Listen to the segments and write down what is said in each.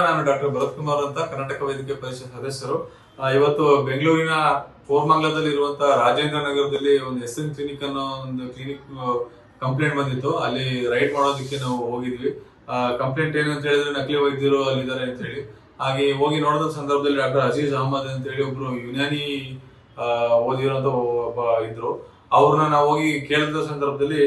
ನಾನು ಡಾಕ್ಟರ್ ಭರತ್ ಕುಮಾರ್ ಅಂತ ಕರ್ನಾಟಕ ವೈದ್ಯಕೀಯ ಪರಿಷತ್ ಸದಸ್ಯರು. ಇವತ್ತು ಬೆಂಗಳೂರಿನ ಕೋರಮಂಗಲದಲ್ಲಿ ಇರುವಂತಹ ರಾಜೇಂದ್ರ ನಗರದಲ್ಲಿ ಒಂದು ಎಸ್ಎನ್ ಕ್ಲಿನಿಕ್ ಅನ್ನೋ ಒಂದು ಕ್ಲಿನಿಕ್ ಕಂಪ್ಲೇಂಟ್ ಬಂದಿತ್ತು. ಅಲ್ಲಿ ರೈಡ್ ಮಾಡೋದಕ್ಕೆ ನಾವು ಹೋಗಿದ್ವಿ. ಕಂಪ್ಲೇಂಟ್ ಏನು ಅಂತ ಹೇಳಿದ್ರೆ ನಕಲಿ ವೈದ್ಯರು ಅಲ್ಲಿದ್ದಾರೆ ಅಂತ ಹೇಳಿ. ಹಾಗೆ ಹೋಗಿ ನೋಡಿದ ಸಂದರ್ಭದಲ್ಲಿ ಡಾಕ್ಟರ್ ಅಜೀಜ್ ಅಹಮದ್ ಅಂತ ಹೇಳಿ ಒಬ್ರು ಯುನಾನಿ ಓದಿರೋಂತ ಒಬ್ಬ ಇದ್ರು. ಅವ್ರನ್ನ ನಾವು ಹೋಗಿ ಕೇಳಿದ ಸಂದರ್ಭದಲ್ಲಿ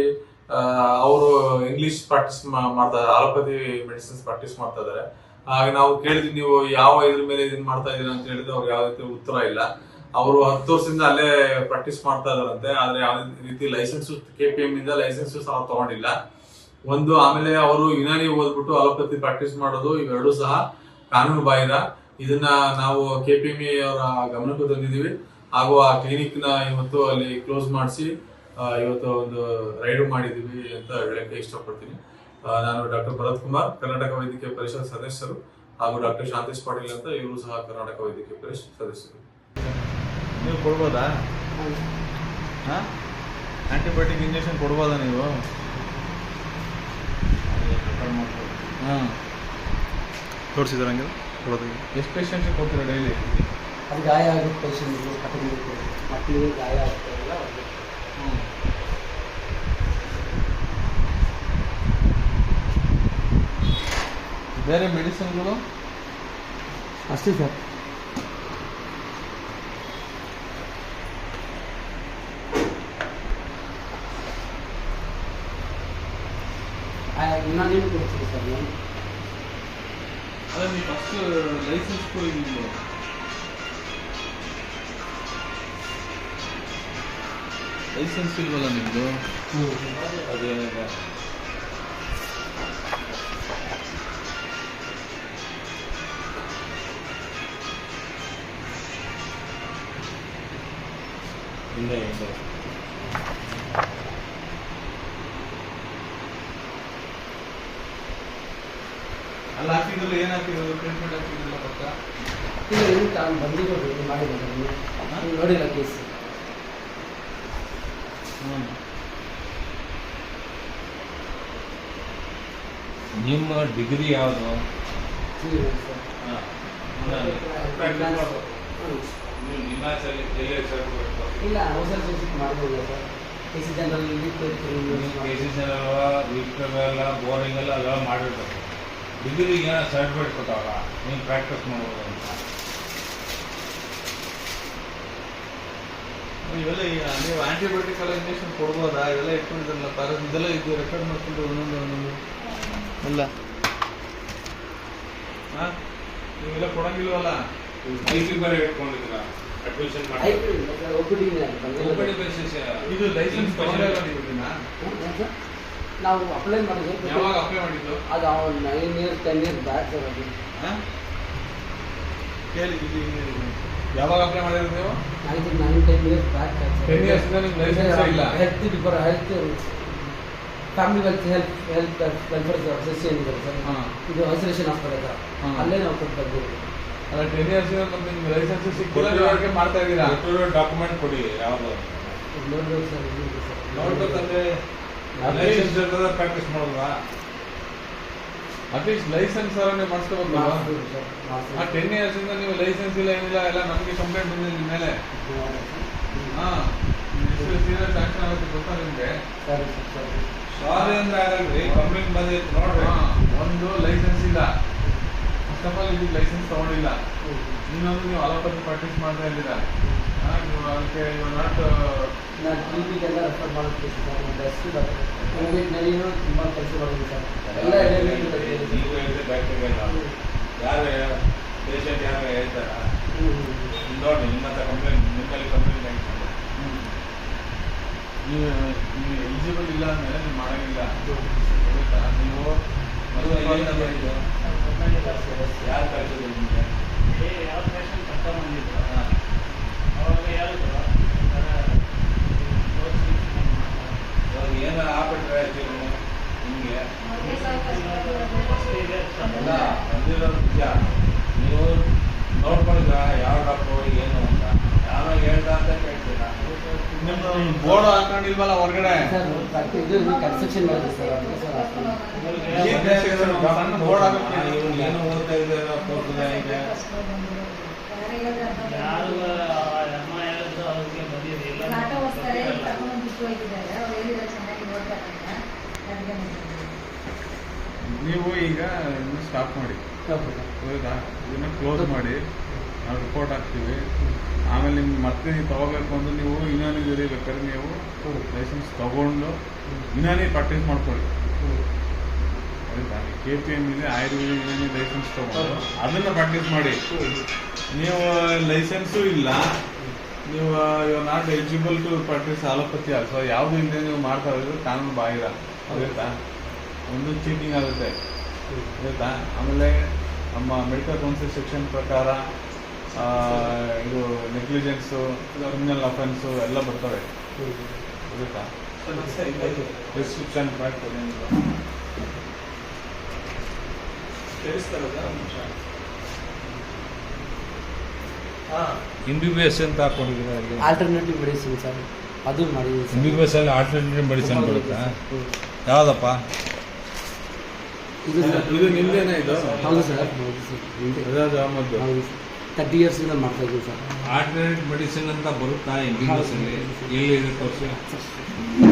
ಅವರು ಇಂಗ್ಲಿಷ್ ಪ್ರಾಕ್ಟೀಸ್ ಮಾಡ್ತಾ ಇದ್ದಾರೆ, ಆಲೋಪತಿ ಮೆಡಿಸಿನ್ಸ್ ಪ್ರಾಕ್ಟೀಸ್ ಮಾಡ್ತಾ ಇದ್ದಾರೆ. ಹಾಗೆ ನಾವು ಕೇಳಿದ್ವಿ, ನೀವು ಯಾವ ಇದ್ರ ಮೇಲೆ ಇದನ್ನ ಮಾಡ್ತಾ ಇದೀರ ಅಂತ ಹೇಳಿದ್ರೆ ಅವ್ರು ಯಾವ ರೀತಿ ಉತ್ತರ ಇಲ್ಲ. ಅವರು 10 ವರ್ಷದಿಂದ ಅಲ್ಲೇ ಪ್ರಾಕ್ಟೀಸ್ ಮಾಡ್ತಾ ಇದಾರಂತೆ. ಆದ್ರೆ ಯಾವ ರೀತಿ ಲೈಸೆನ್ಸ್ KPM ಇಂದ ಲೈಸೆನ್ಸ್ ಸಹ ತಗೊಂಡಿಲ್ಲ ಒಂದು. ಆಮೇಲೆ ಅವರು ಯುನಾನಿ ಓದ್ಬಿಟ್ಟು ಅಲೋಪತಿ ಪ್ರಾಕ್ಟೀಸ್ ಮಾಡೋದು, ಇವೆರಡೂ ಸಹ ಕಾನೂನು ಬಾಹಿರ. ಇದನ್ನ ನಾವು KPME ಅವರ ಗಮನಕ್ಕೂ ತಂದಿದೀವಿ. ಹಾಗೂ ಆ ಕ್ಲಿನಿಕ್ ನ ಇವತ್ತು ಅಲ್ಲಿ ಕ್ಲೋಸ್ ಮಾಡಿಸಿ ಇವತ್ತು ಒಂದು ರೈಡ್ ಮಾಡಿದೀವಿ ಅಂತ ಹೇಳಕ್ಕೆ ಇಷ್ಟಪಡ್ತೀನಿ. ನಾನು ಡಾಕ್ಟರ್ ಭರತ್ ಕುಮಾರ್, ಕರ್ನಾಟಕ ವೈದ್ಯಕೀಯ ಪರಿಷತ್ ಸದಸ್ಯರು, ಹಾಗೂ ಡಾಕ್ಟರ್ ಶಾಂತೇಶ್ ಪಾಟೀಲ್ ಅಂತ ಇವರು ಸಹ ಕರ್ನಾಟಕ ವೈದ್ಯಕೀಯ ಪರಿಷತ್ ಸದಸ್ಯರು. ನೀವು ಕೊಡ್ಬೋದಾ? ಆಂಟಿಬಯೋಟಿಕ್ ಇಂಜೆಕ್ಷನ್ ಕೊಡ್ಬೋದಾ ನೀವು? ತೋರಿಸಿದ್ರೆ ಹಂಗೆ ಕೊಡೋದು. ಎಷ್ಟು ಪೇಷಂಟ್ಗೆ ಕೊಡ್ತೀರಾ ಡೈಲಿ? ಅದು ಗಾಯ ಆಗುತ್ತೆ ಪೇಷಂಟ್ಗೆ, ಮಕ್ಕಳಿಗೆ ಗಾಯ ಆಗ್ತಾಯಿಲ್ಲ. ಬೇರೆ ಮೆಡಿಸಿನ್ಗಳು ಅಷ್ಟೇ ಸರ್. ಇನ್ನೊಂದೇನು ಕೊಡ್ತೀವಿ ಸರ್ ನಾನು? ಅಲ್ಲ, ನೀವು ಫಸ್ಟ್ ಲೈಸೆನ್ಸ್ ಕೊಡಿ. ನೀವು ಲೈಸೆನ್ಸ್ ಇಲ್ವಲ್ಲ ನಿಮ್ಮದು? ಅದೇ ಇಲ್ಲ ಇಲ್ಲ. ಅಲ್ಲಿ ಹಾಕಿದ್ರಲ್ಲ, ಏನು ಹಾಕಿದ್ರು? ಟ್ರೀಟ್ಮೆಂಟ್ ಹಾಕಿದ್ರಲ್ಲ ಪಕ್ಕ? ಇಲ್ಲ, ಏನು ಬಂದಿರೋದು ಮಾಡಿರೋದು ನೋಡಿಲ್ಲ ಕೇಸ್. ನಿಮ್ಮ ಡಿಗ್ರಿ ಯಾವುದು? ಇಲ್ಲ, ಅವಸರ ಮಾಡ್ಬೋದು ಸರ್. KC ಜನರಲ್ ಎಲ್ಲ ಬೋರಿಂಗ್ ಎಲ್ಲ ಮಾಡಿರ್ಬೇಕು. ಡಿಗ್ರಿಗೆ ಏನೋ ಸರ್ಟಿಫಿಕೇಟ್ ಕೊಟ್ಟಾಗ ನೀವು ಪ್ರಾಕ್ಟೀಸ್ ಮಾಡ್ಬೋದು ಅಂತ. ಇವೆಲ್ಲ ನೀವು ಆಂಟಿಬಯೋಟಿಕ್ ಎಲ್ಲ ಇಂಜೆಕ್ಷನ್ ಕೊಡ್ಬೋದಾ? ಇವೆಲ್ಲ ಇಟ್ಕೊಂಡಿದ್ರಲ್ಲ ಪಾರಸ್, ಇದೆಲ್ಲ ಇದು ರೆಕಾರ್ಡ್ ಮಾಡ್ಕೊಂಡು ಒಂದೊಂದು ಎಲ್ಲ ನೀವೆಲ್ಲ ಕೊಡಂಗಿಲ್ವಲ್ಲ? ಐಪಿ ಬೇರೆ ಇಟ್ಕೊಂಡಿದ್ದೀರಾ? ಅಡ್ಮಿಷನ್ ಮಾಡಿ ಇದು ಲೈಸೆನ್ಸ್ ನಾವು ಅಪ್ಲೈ ಮಾಡಿದ್ವಿ. ಯಾವಾಗ ಅಪ್ಲೈ ಮಾಡಿದ್ದು? ಅದು 9 years 10 years ಬ್ಯಾಕ್ ಸರ್. ಅದು ಕೇಳಿ, ಯಾವಾಗ ಅಪ್ಲೈ ಮಾಡಿರೋದು ನೀವು? 9-10 years ಬ್ಯಾಕ್. 10 years ಇಂದ ನಿಮ್ಗೆ ಲೈಸೆನ್ಸ್ ಇಲ್ಲ? Health family health welfare society ಏನಿದೆ ಸರ್, ಇದು ಐಸೋಲೇಷನ್ ಹಾಸ್ಪಿಟಲ್ ಅಲ್ಲೇ ನಾವು ಕೊಟ್ಟು ಬಂದಿದ್ದೀವಿ. ಅಲ್ಲ, 10 years ಮತ್ತೆ ನಿಮ್ಗೆ ಲೈಸೆನ್ಸ್ ಸಿಕ್ಕಿಲ್ಲ, ಮಾಡ್ತಾ ಇದ್ದೀರಾ? ಡಾಕ್ಯುಮೆಂಟ್ ಕೊಡಿ. ಯಾವುದು ನೋಡ್ಬೇಕು ಸರ್. ನೋಡ್ಬೇಕಂದ್ರೆ ಲೈಸೆನ್ಸ್ ಇರ್ತದ, ಪ್ರಾಕ್ಟೀಸ್ ಮಾಡೋದಾ? ಅಟ್ಲೀಸ್ಟ್ ಲೈಸೆನ್ಸ್ ನೀವು ಮಾಡಿಸ್ಕೋಬೇಕು. ಆ 10 years ಇಂದ ನೀವು ಲೈಸೆನ್ಸ್ ಇಲ್ಲ, ಏನಿಲ್ಲ, ಎಲ್ಲ ನಮಗೆ ಕಂಪ್ಲೇಂಟ್ ಬಂದಿದೆ ನಿಮ್ಮ ಮೇಲೆ. ಸೀರಿಯಸ್ ಆಕ್ಷನ್ ಆಗುತ್ತೆ, ಗೊತ್ತಾ ನಿಮಗೆ? ಸಾರಿ ಅಂದ್ರೆ ಆಗಲ್ರಿ, ಕಂಪ್ಲೇಂಟ್ ಬಂದಿತ್ತು ನೋಡ್ರಿ. ಒಂದು ಲೈಸೆನ್ಸ್ ಇಲ್ಲ, ಫಸ್ಟ್ ಆಫ್ ಆಲ್ ಇದಕ್ಕೆ ಲೈಸೆನ್ಸ್ ತಗೊಂಡಿಲ್ಲ. ಇನ್ನೊಂದು, ನೀವು ಅಲೋಪತಿ ಪ್ರಾಕ್ಟೀಸ್ ಮಾಡ್ತಾ ಇದ್ದೀರಾ. ನೀವು ಅದಕ್ಕೆ ನಾಟ್ TBಗೆಲ್ಲ ರೆಫರ್ ಮಾಡುತ್ತೆ ಸರ್. ಬೆಸ್ಟ್ ನನಗೇನು ತುಂಬ ಕೆಲಸ ಮಾಡಿದೆ ಸರ್. ಎಲ್ಲ ನೀವು ಹೇಳಿದ್ರೆ ಬ್ಯಾಕ್ಟೀರಿಯಾ ಯಾರು ಪೇಷಂಟ್ ಯಾರು ಹೇಳ್ತಾರ ನೋಡಿ, ನಿಮ್ಮ ಹತ್ರ ಕಂಪ್ಲೇಂಟ್, ನಿಮ್ಮಲ್ಲಿ ಕಂಪ್ಲೇಂಟ್ ಆಗಿದೆ. ನೀವು ಎಲಿಜಿಬಲ್ ಇಲ್ಲ ಅಂದಮೇಲೆ ನೀವು ಮಾಡೋಂಗಿಲ್ಲ. ನೀವು ಯಾರು ಕಳಿಸೋದು ನಿಮಗೆ? ಯಾವ ಪೇಷಂಟ್ ಕರ್ಕೊಂಡು ಬಂದಿದ್ರು ಅವಾಗ ಹೇಳಿದ್ರು ಏನಾರು ಆಗ್ಬಿಟ್ರೆ ನಿಮಗೆ ಎಲ್ಲ ಬಂದಿರೋದು ನಿಜ. ನೀವು ನೋಡ್ಕೊಂಡಿದ್ರ ಯಾವ ಡಾಕ್ಟ್ರು ಏನು ಅಂತ? ಯಾರೋ ಹೇಳ್ದ ಅಂತ ಕೇಳ್ತೀರಾ? ನಿಮ್ದು ಬೋರ್ಡ್ ಹಾಕೊಂಡಿಲ್ವಲ್ಲ ಹೊರಗಡೆ ಸರ್ ಇದು ಕನ್ಸ್ಟ್ರಕ್ಷನ್ ಮಾಡಿದೆ ಸರ್ ಅದಕ್ಕೆ ಸರ್ ಸಣ್ಣ ಬೋರ್ಡ್ ಹಾಕಕ್ಕೆ ಇವ್ರು ಏನೋ ಓದ್ತಾ ಇದ್ದಾರೆ ತೋರ್ತದೆ ಈಗ ಯಾರು ಅಮ್ಮ ಹೇಳಿದ್ರು ಅವ್ರಿಗೆ ಬಂದಿದೆ ಇಲ್ಲ ಆಟೋ ಹೋಗ್ತಾರೆ ತಗೊಂಡು ಬಿಟ್ಟು ಹೋಗಿದ್ದಾರೆ ಅವ್ರು ಹೇಳಿದ್ರೆ ಚೆನ್ನಾಗಿ ನೋಡ್ತಾರಂತ ಅದಕ್ಕೆ ನೀವು ಈಗ ಇನ್ನು ಸ್ಟಾಪ್ ಮಾಡಿ ಹೌದಾ ಇದನ್ನ ಕ್ಲೋಸ್ ಮಾಡಿ ನಾವು ರಿಪೋರ್ಟ್ ಹಾಕ್ತೀವಿ ಆಮೇಲೆ ನಿಮ್ಗೆ ಮತ್ತೆ ನೀವು ತಗೋಬೇಕು ಅಂದ್ರೆ ನೀವು ಯುನಾನಿ ಜೊತೆ ಬೇಕಾದ್ರೆ ನೀವು ಲೈಸೆನ್ಸ್ ತಗೊಂಡು ಯುನಾನಿ ಪ್ರಾಕ್ಟೀಸ್ ಮಾಡ್ಕೊಳ್ಳಿ ಆಯ್ತಾ KPM ಇದೆ ಆಯುರ್ವೇದಿಕ್ ಯುನಾನಿ ಲೈಸೆನ್ಸ್ ತಗೊಂಡು ಅದನ್ನು ಪ್ರಾಕ್ಟೀಸ್ ಮಾಡಿ ನೀವು ಲೈಸೆನ್ಸು ಇಲ್ಲ ನೀವು you not eligible to practise allopathy so ಯಾವುದು ಇಲ್ಲದೆ ನೀವು ಮಾಡ್ತಾ ಇರೋದು ಕಾನೂನು ಬಾಹಿರ ಆಗುತ್ತಾ ಒಂದು ಚೀಟಿಂಗ್ ಆಗುತ್ತೆ ಆಯ್ತಾ ಆಮೇಲೆ ನಮ್ಮ ಮೆಡಿಕಲ್ ಕೌನ್ಸಿಲ್ ಸೆಕ್ಷನ್ ಪ್ರಕಾರ ಇದು ನೆಗ್ಲಿಜೆನ್ಸು ಕ್ರಿಮಿನಲ್ ಅಫೆನ್ಸು ಎಲ್ಲ ಬರ್ತವೆ ಆಗುತ್ತಾ ಪ್ರಿಸ್ಕ್ರಿಪ್ಷನ್ MBBS ಅಂತ ಹಾಕೊಂಡಿದ್ದೀರಾ ಆಲ್ಟರ್ನೇಟಿವ್ ಮೆಡಿಸಿನ್ ಸರ್ ಅದು ಮಾಡಿದ್ದೀವಿ ಸರ್ MBBS ಅಲ್ಲಿ ಆಲ್ಟರ್ನೇಟಿವ್ ಮೆಡಿಸಿನ್ ಬರುತ್ತಾ ಯಾವುದಪ್ಪ ಇದು ಸರ್ ಇದು ನಿಮ್ದೇನಾ ಇದು ಹೌದು ಸರ್ ಹೌದು ಸರ್ ನಿಮ್ದೆ. ರಜಾಜ್ ಅಹಮದ್ ಹೌದು ಸರ್ 30 ಇಯರ್ಸಿಂದ ಮಾಡ್ತಾ ಇದ್ದೀವಿ ಸರ್ ಆಲ್ಟರ್ನೇಟ್ ಮೆಡಿಸಿನ್ ಅಂತ ಬರುತ್ತಾ MBBS ಅಲ್ಲಿ ಎಲ್ಲಿ ಇದೆ ತೋರಿಸಿ